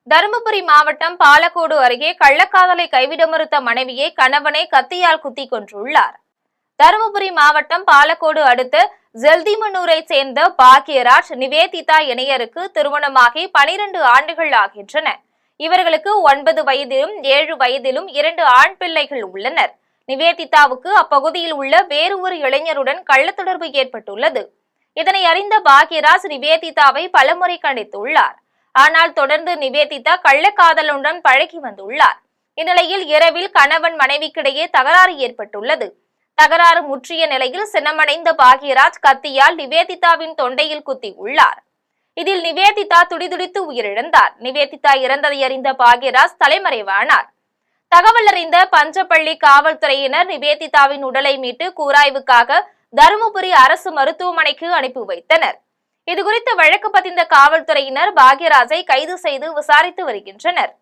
[SPEAKER 2] தருமபுரி மாவட்டம் பாலக்கோடு அருகே கள்ளக்காதலை கைவிட மறுத்த மனைவியை கணவனை கத்தியால் குத்தி கொன்றுள்ளார். தருமபுரி மாவட்டம் பாலக்கோடு அடுத்த ஜெல்திமனூரை சேர்ந்த பாக்யராஜ், நிவேதிதா இணையருக்கு திருமணமாகி 12 ஆண்டுகள் ஆகின்றன. இவர்களுக்கு 9 வயதிலும் 7 வயதிலும் 2 ஆண் பிள்ளைகள் உள்ளனர். நிவேதிதாவுக்கு அப்பகுதியில் உள்ள வேறு ஒரு இளைஞருடன் கள்ளத்தொடர்பு ஏற்பட்டுள்ளது. இதனை அறிந்த பாக்யராஜ் நிவேதிதாவை பலமுறை கண்டித்துள்ளார். ஆனால் தொடர்ந்து நிவேதிதா கள்ளக்காதலுடன் பழகி வந்துள்ளார். இந்நிலையில் இரவில் கணவன் மனைவிக்கிடையே தகராறு ஏற்பட்டுள்ளது. தகராறு முற்றிய நிலையில் சினமடைந்த பாக்யராஜ் கத்தியால் நிவேதிதாவின் தொண்டையில் குத்தி உள்ளார். இதில் நிவேதிதா துடிதுடித்து உயிரிழந்தார். நிவேதிதா இறந்ததை அறிந்த பாக்யராஜ் தலைமறைவானார். தகவல் அறிந்த பஞ்சப்பள்ளி காவல்துறையினர் நிவேதிதாவின் உடலை மீட்டு கூராய்வுக்காக தருமபுரி அரசு மருத்துவமனைக்கு அனுப்பி வைத்தனர். இதுகுறித்து வழக்கு பதிந்த காவல்துறையினர் பாக்யராஜை கைது செய்து விசாரித்து வருகின்றனர்.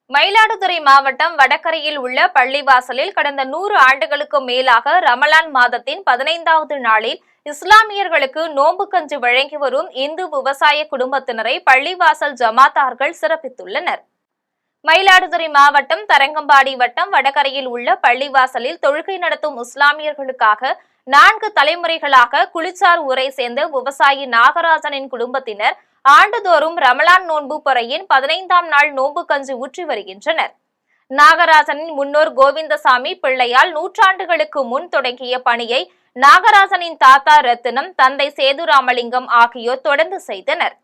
[SPEAKER 2] மயிலாடுதுறை மாவட்டம் வடகரையில் உள்ள பள்ளிவாசலில் கடந்த 100 ஆண்டுகளுக்கு மேலாக ரமலான் மாதத்தின் 15வது நாளில் இஸ்லாமியர்களுக்கு நோன்பு கஞ்சி வழங்கி வரும் இந்து விவசாய குடும்பத்தினரை பள்ளிவாசல் ஜமாத்தார்கள் சிறப்பித்துள்ளனர். மயிலாடுதுறை மாவட்டம் தரங்கம்பாடி வட்டம் வடகரையில் உள்ள பள்ளிவாசலில் தொழுகை நடத்தும் இஸ்லாமியர்களுக்காக 4 தலைமுறைகளாக குளிச்சார் ஊரை சேர்ந்த விவசாயி நாகராஜனின் குடும்பத்தினர் ஆண்டுதோறும் ரமலான் நோன்பு பறையின் 15ஆம் நாள் நோன்பு கஞ்சி ஊற்றி வருகின்றனர். நாகராஜனின் முன்னோர் கோவிந்தசாமி பிள்ளையால் நூற்றாண்டுகளுக்கு முன் தொடங்கிய பணியை நாகராஜனின் தாத்தா ரத்தினம், தந்தை சேதுராமலிங்கம் ஆகியோர் தொடர்ந்து செய்தனர்.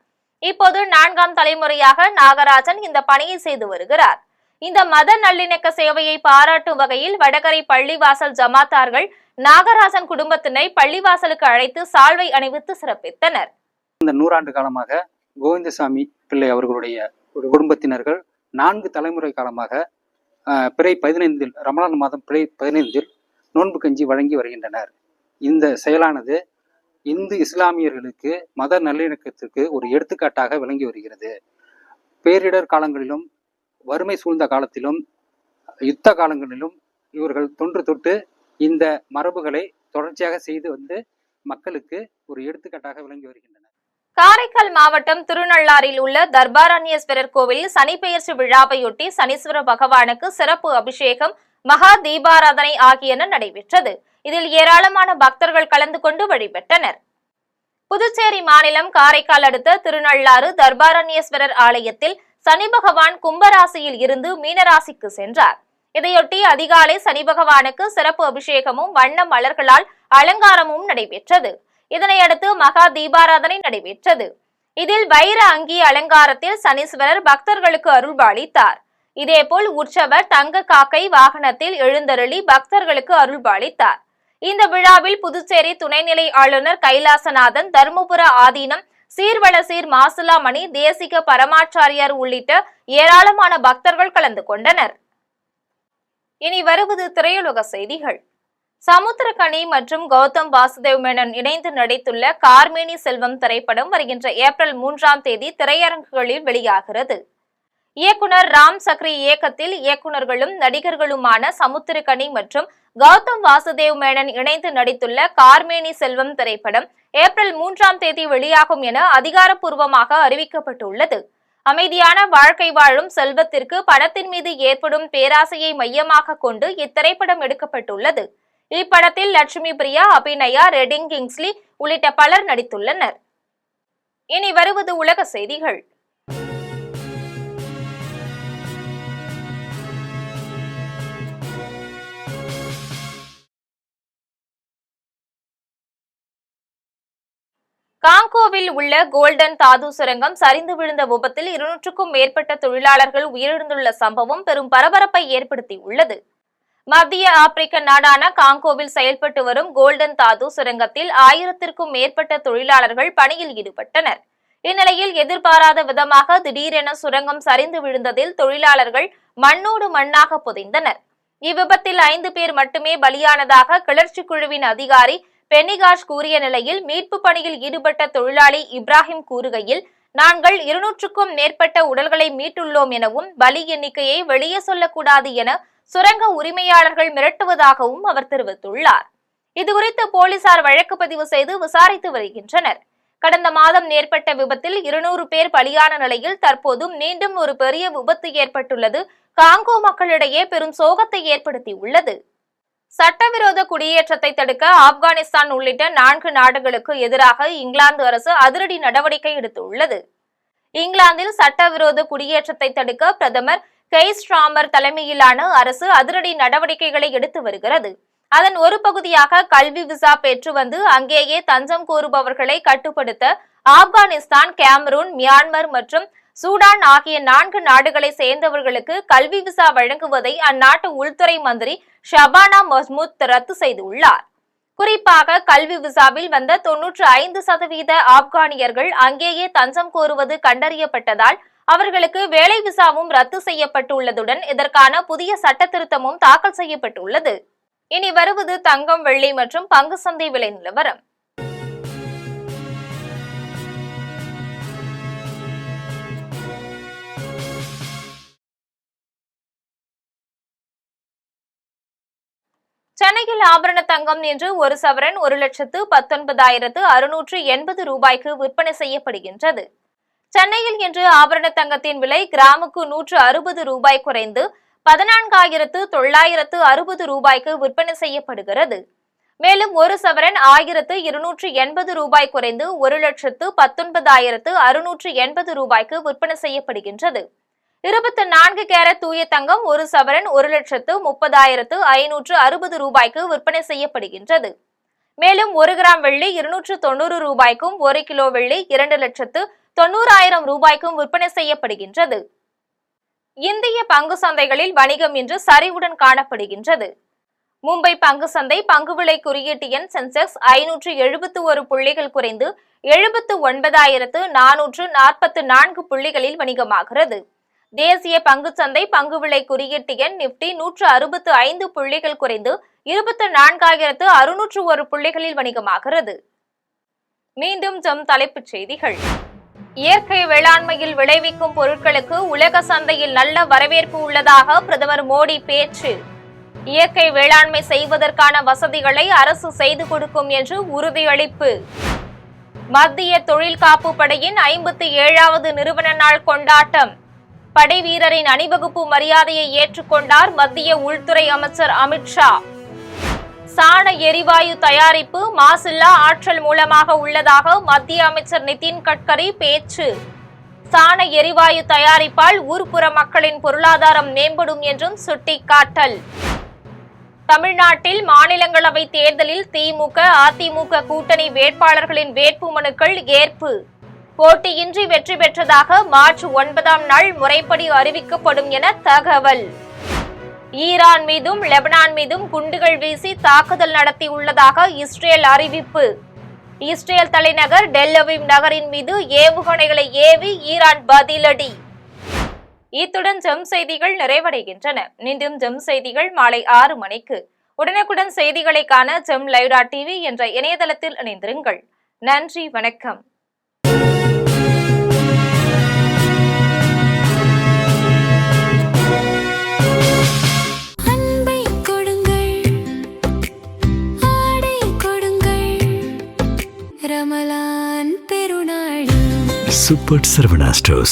[SPEAKER 2] இப்போது 4ஆம் தலைமுறையாக நாகராஜன் இந்த பணியை செய்து வருகிறார். இந்த மத நல்லிணக்க சேவையை பாராட்டும் வகையில் வடகரை பள்ளிவாசல் ஜமாத்தார்கள் நாகராஜன் குடும்பத்தினை பள்ளிவாசலுக்கு அழைத்து சால்வை அணிவித்து சிறப்பித்தனர்.
[SPEAKER 10] இந்த 100 ஆண்டு காலமாக கோவிந்தசாமி பிள்ளை அவர்களுடைய குடும்பத்தினர்கள் 4 தலைமுறை காலமாக பிறை 15 ரமலான் மாதம் பிறை 15 நோன்பு கஞ்சி வழங்கி வருகின்றனர். இந்த செயலானது இந்து இஸ்லாமியர்களுக்கு மத நல்லிணக்கத்திற்கு ஒரு எடுத்துக்காட்டாக விளங்கி வருகிறது. பேரிடர் காலங்களிலும் வறுமை சூழ்ந்த காலத்திலும் யுத்த காலங்களிலும் இவர்கள் தொன்று தொட்டு இந்த மரபுகளை தொடர்ச்சியாக செய்து வந்து மக்களுக்கு ஒரு எடுத்துக்காட்டாக விளங்கி வருகின்றனர்.
[SPEAKER 2] காரைக்கால் மாவட்டம் திருநள்ளாறில் உள்ள தர்பாரண்யேஸ்வரர் கோவிலில் சனிப்பெயர்ச்சி விழாவையொட்டி சனீஸ்வர பகவானுக்கு சிறப்பு அபிஷேகம், மகா தீபாராதனை ஆகியன நடைபெற்றது. இதில் ஏராளமான பக்தர்கள் கலந்து கொண்டு வழிபட்டனர். புதுச்சேரி மாநிலம் காரைக்கால் அடுத்த திருநள்ளாறு தர்பாரண்யேஸ்வரர் ஆலயத்தில் சனி பகவான் கும்பராசியில் இருந்து மீனராசிக்கு சென்றார். இதையொட்டி அதிகாலை சனி பகவானுக்கு சிறப்பு அபிஷேகமும் வண்ண மலர்களால் அலங்காரமும் நடைபெற்றது. இதனையடுத்து மகா தீபாராதனை நடைபெற்றது. இதில் வைர அங்கி அலங்காரத்தில் சனீஸ்வரர் பக்தர்களுக்கு அருள்பாலித்தார். இதேபோல் உற்சவர் தங்க காக்கை வாகனத்தில் எழுந்தருளி பக்தர்களுக்கு அருள்பாலித்தார். இந்த விழாவில் புதுச்சேரி துணைநிலை ஆளுநர் கைலாசநாதன், தருமபுர ஆதீனம் சீர்வளசீர் மாசிலாமணி, தேசிக பரமாச்சாரியார் உள்ளிட்ட ஏராளமான பக்தர்கள் கலந்து கொண்டனர். இனி வருவது திரையுலக செய்திகள். சமுத்திரக்கனி மற்றும் கௌதம் வாசுதேவ் மேனன் இணைந்து நடித்துள்ள கார்மேனி செல்வம் திரைப்படம் வருகின்ற ஏப்ரல் 3ஆம் தேதி திரையரங்குகளில் வெளியாகிறது. இயக்குனர் ராம் சக்ரி இயக்கத்தில் இயக்குனர்களும் நடிகர்களுமான சமுத்திரக்கனி மற்றும் கௌதம் வாசுதேவ் மேனன் இணைந்து நடித்துள்ள கார்மேனி செல்வம் திரைப்படம் ஏப்ரல் 3ஆம் தேதி வெளியாகும் என அதிகாரப்பூர்வமாக அறிவிக்கப்பட்டுள்ளது. அமைதியான வாழ்க்கை வாழும் செல்வத்திற்கு பணத்தின் மீது ஏற்படும் பேராசையை மையமாக கொண்டு இத்திரைப்படம் எடுக்கப்பட்டுள்ளது. இப்படத்தில் லட்சுமி பிரியா, அபிநயா, ரெடிங் கிங்ஸ்லி உள்ளிட்ட பலர் நடித்துள்ளனர். இனி வருவது உலக செய்திகள். காங்கோவில் உள்ள கோல்டன் தாது சுரங்கம் சரிந்து விழுந்த விபத்தில் 200க்கும் மேற்பட்ட தொழிலாளர்கள் உயிரிழந்துள்ள சம்பவம் பெரும் பரபரப்பை ஏற்படுத்தியுள்ளது. மத்திய ஆப்பிரிக்க நாடான காங்கோவில் செயல்பட்டு வரும் கோல்டன் தாது சுரங்கத்தில் 1000த்திற்கும் மேற்பட்ட தொழிலாளர்கள் பணியில் ஈடுபட்டனர். இந்நிலையில் எதிர்பாராத விதமாக திடீரென சுரங்கம் சரிந்து விழுந்ததில் தொழிலாளர்கள் மண்ணோடு மண்ணாக புதைந்தனர். இவ்விபத்தில் 5 பேர் மட்டுமே பலியானதாக கிளர்ச்சி குழுவின் அதிகாரி பெனிகாஷ் கூறிய நிலையில், மீட்பு பணியில் ஈடுபட்ட தொழிலாளி இப்ராஹிம் கூறுகையில், நாங்கள் 200க்கும் மேற்பட்ட உடல்களை மீட்டுள்ளோம் எனவும் பலி எண்ணிக்கையை வெளியே சொல்லக்கூடாது என சுரங்க உரிமையாளர்கள் மிரட்டுவதாகவும் அவர் தெரிவித்துள்ளார். இதுகுறித்து போலீசார் வழக்கு பதிவு செய்து விசாரித்து வருகின்றனர். கடந்த மாதம் ஏற்பட்ட விபத்தில் 200 பேர் பலியான நிலையில் தற்போது மீண்டும் ஒரு பெரிய விபத்து ஏற்பட்டுள்ளது காங்கோ மக்களிடையே பெரும் சோகத்தை ஏற்படுத்தியுள்ளது. சட்டவிரோத குடியேற்றத்தை தடுக்க ஆப்கானிஸ்தான் உள்ளிட்ட 4 நாடுகளுக்கு எதிராக இங்கிலாந்து அரசு அதிரடி நடவடிக்கை எடுத்துள்ளது. இங்கிலாந்தில் சட்டவிரோத குடியேற்றத்தை தடுக்க பிரதமர் கெய்ர் ஸ்டார்மர் தலைமையிலான அரசு அதிரடி நடவடிக்கைகளை எடுத்து வருகிறது. அதன் ஒரு பகுதியாக கல்வி விசா பெற்று வந்து அங்கேயே தஞ்சம் கோருபவர்களை கட்டுப்படுத்த ஆப்கானிஸ்தான், கேமரூன், மியான்மர் மற்றும் சூடான் ஆகிய 4 நாடுகளை சேர்ந்தவர்களுக்கு கல்வி விசா வழங்குவதை அந்நாட்டு உள்துறை மந்திரி ஷபானா மஹ்மூத் ரத்து செய்துள்ளார். குறிப்பாக கல்வி விசாவில் வந்த 95% ஆப்கானியர்கள் அங்கேயே தஞ்சம் கோருவது கண்டறியப்பட்டதால் அவர்களுக்கு வேலை விசாவும் ரத்து செய்யப்பட்டுள்ளதுடன் இதற்கான புதிய சட்ட திருத்தமும் தாக்கல் செய்யப்பட்டுள்ளது. இனி வருவது தங்கம், வெள்ளி மற்றும் பங்கு சந்தை விலை நிலவரம். சென்னையில் ஆபரண தங்கம் இன்று ஒரு சவரன் 1,19,680 ரூபாய்க்கு விற்பனை செய்யப்படுகின்றது. சென்னையில் இன்று ஆபரண தங்கத்தின் விலை கிராமுக்கு 160 ரூபாய் குறைந்து 14,960 ரூபாய்க்கு விற்பனை செய்யப்படுகிறது. மேலும் ஒரு சவரன் 1,280 ரூபாய் குறைந்து 1,19,680 ரூபாய்க்கு விற்பனை செய்யப்படுகின்றது. 24 கேரட் தூய தங்கம் ஒரு சவரன் 1,30,560 ரூபாய்க்கு விற்பனை செய்யப்படுகின்றது. மேலும் 1 கிராம் வெள்ளி 290 ரூபாய்க்கும் 1 கிலோ வெள்ளி 2,90,000 ரூபாய்க்கும் விற்பனை செய்யப்படுகின்றது. இந்திய பங்கு சந்தைகளில் வணிகம் இன்று சரிவுடன் காணப்படுகின்றது. மும்பை பங்கு சந்தை பங்கு விலை குறியீட்டு எண் சென்செக்ஸ் 571 புள்ளிகள் குறைந்து 79,444 புள்ளிகளில் வணிகமாகிறது. தேசிய பங்கு சந்தை பங்கு விலை குறியீட்டு எண் நிப்டி 165 புள்ளிகள் குறைந்து 24,601 புள்ளிகளில் வணிகமாகிறது. மீண்டும் ஜம் தலைப்புச் செய்திகள். இயற்கை வேளாண்மையில் விளைவிக்கும் பொருட்களுக்கு உலக சந்தையில் நல்ல வரவேற்பு உள்ளதாக பிரதமர் மோடி பேச்சு. இயற்கை வேளாண்மை செய்வதற்கான வசதிகளை அரசு செய்து கொடுக்கும் என்று உறுதியளிப்பு. மத்திய தொழில் காப்பு படையின் 57வது நிறுவன நாள் கொண்டாட்டம். படை வீரரின் அணிவகுப்பு மரியாதையை ஏற்றுக்கொண்டார் மத்திய உள்துறை அமைச்சர் அமித்ஷா. சாண எரிவாயு தயாரிப்பு மாசில்லா ஆற்றல் மூலமாக உள்ளதாக மத்திய அமைச்சர் நிதின் கட்கரி பேச்சு. சாண எரிவாயு தயாரிப்பால் ஊர்ப்புற மக்களின் பொருளாதாரம் மேம்படும் என்றும் சுட்டிக்காட்டல். தமிழ்நாட்டில் மாநிலங்களவை தேர்தலில் திமுக, அதிமுக கூட்டணி வேட்பாளர்களின் வேட்புமனுக்கள் ஏற்பு. போட்டியின்றி வெற்றி பெற்றதாக மார்ச் 9ஆம் நாள் முறைப்படி அறிவிக்கப்படும் என தகவல். ஈரான் மீதும் லெபனான் மீதும் குண்டுகள் வீசி தாக்குதல் நடத்தியுள்ளதாக இஸ்ரேல் அறிவிப்பு. இஸ்ரேல் தலைநகர் டெல்-அவிவ் நகரின் மீது ஏவுகணைகளை ஏவி ஈரான் பதிலடி. இத்துடன் ஜெம் செய்திகள் நிறைவடைகின்றன. மீண்டும் ஜெம் செய்திகள் மாலை 6 மணிக்கு. உடனுக்குடன் செய்திகளை காண gemlive.tv என்ற இணையதளத்தில் இணைந்திருங்கள். நன்றி, வணக்கம்.
[SPEAKER 11] Super Sarvana Stores.